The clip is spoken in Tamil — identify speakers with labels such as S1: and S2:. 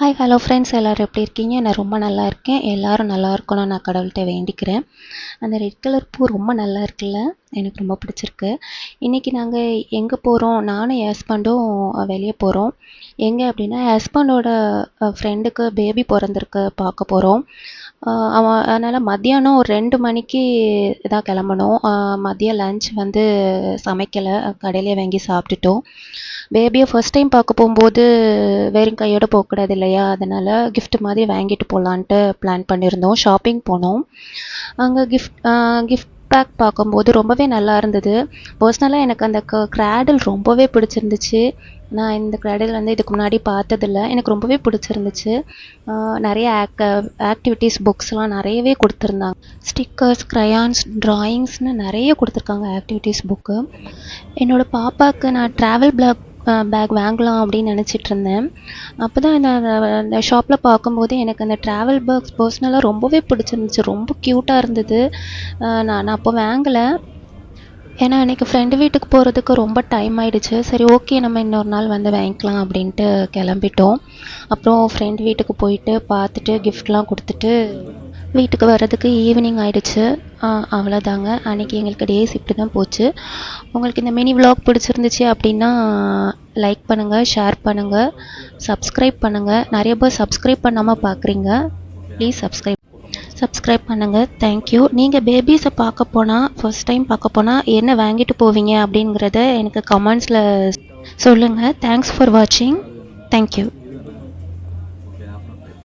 S1: ஹாய் ஹலோ ஃப்ரெண்ட்ஸ், எல்லோரும் எப்படி இருக்கீங்க? நான் ரொம்ப நல்லா இருக்கேன். எல்லோரும் நல்லா இருக்கணும்னு நான் கடவுள்கிட்ட வேண்டிக்கிறேன். அந்த ரெட் கலர் பூ ரொம்ப நல்லா இருக்குல்ல, எனக்கு ரொம்ப பிடிச்சிருக்கு. இன்றைக்கி நாங்கள் எங்கே போகிறோம், நானும் என் ஹஸ்பண்டும் வெளியே போகிறோம். எங்கே அப்படின்னா, என் ஹஸ்பண்டோட ஃப்ரெண்டுக்கு பேபி பிறந்திருக்கு, பார்க்க போகிறோம். அவன் அதனால் மத்தியானம் ஒரு 2 மணிக்கு தான் கிளம்பணும். மதியம் லன்ச் வந்து சமைக்கலை, கடையிலே வாங்கி சாப்பிட்டுட்டோம். பேபியை ஃபர்ஸ்ட் டைம் பார்க்க போகும்போது வெறும் கையோடு போகக்கூடாது இல்லையா, அதனால் gift மாதிரி வாங்கிட்டு போகலான்ட்டு பிளான் பண்ணியிருந்தோம். ஷாப்பிங் போனோம். அங்கே கிஃப்ட் பேக் பார்க்கும்போது ரொம்பவே நல்லா இருந்தது. பர்சனலாக எனக்கு அந்த கிராடில் ரொம்பவே பிடிச்சிருந்துச்சு. நான் இந்த கிராடில் வந்து இதுக்கு முன்னாடி பார்த்ததில்ல. எனக்கு ரொம்பவே பிடிச்சிருந்துச்சு. நிறைய ஆக்டிவிட்டீஸ் புக்ஸ்லாம் நிறையவே கொடுத்துருந்தாங்க. ஸ்டிக்கர்ஸ், க்ரையான்ஸ், ட்ராயிங்ஸ்னு நிறைய கொடுத்துருக்காங்க ஆக்டிவிட்டீஸ் புக்கு. என்னோடய பாப்பாவுக்கு நான் ட்ராவல் பேக் வாங்கலாம் அப்படின்னு நினச்சிட்டு இருந்தேன். அப்போ தான் இந்த ஷாப்பில் பார்க்கும்போது எனக்கு அந்த ட்ராவல் பேக்ஸ் பர்சனலாக ரொம்பவே பிடிச்சிருந்துச்சு. ரொம்ப க்யூட்டாக இருந்தது. நான் அப்போ வாங்கலை, ஏன்னா அன்றைக்கி ஃப்ரெண்டு வீட்டுக்கு போகிறதுக்கு ரொம்ப டைம் ஆகிடுச்சு. சரி, ஓகே, நம்ம இன்னொரு நாள் வந்து வாங்கிக்கலாம் அப்படின்ட்டு கிளம்பிட்டோம். அப்புறம் ஃப்ரெண்ட் வீட்டுக்கு போயிட்டு பார்த்துட்டு கிஃப்ட்லாம் கொடுத்துட்டு வீட்டுக்கு வர்றதுக்கு ஈவினிங் ஆகிடுச்சு. அவ்வளோதாங்க, அன்றைக்கி எங்களுக்கு டேஸ் இப்படி தான் போச்சு. உங்களுக்கு இந்த மினி விலாக் பிடிச்சிருந்துச்சு அப்படின்னா லைக் பண்ணுங்கள், ஷேர் பண்ணுங்கள், சப்ஸ்கிரைப் பண்ணுங்கள். நிறைய பேர் சப்ஸ்கிரைப் பண்ணாமல் பார்க்குறீங்க. ப்ளீஸ் சப்ஸ்கிரைப் பண்ணுங்கள். தேங்க்யூ. நீங்கள் பேபிஸை பார்க்க போனால், ஃபர்ஸ்ட் டைம் பார்க்க போனால் என்ன வாங்கிட்டு போவீங்க அப்படிங்கிறத எனக்கு கமெண்ட்ஸில் சொல்லுங்கள். தேங்க்ஸ் ஃபார் வாட்சிங். தேங்க்யூ.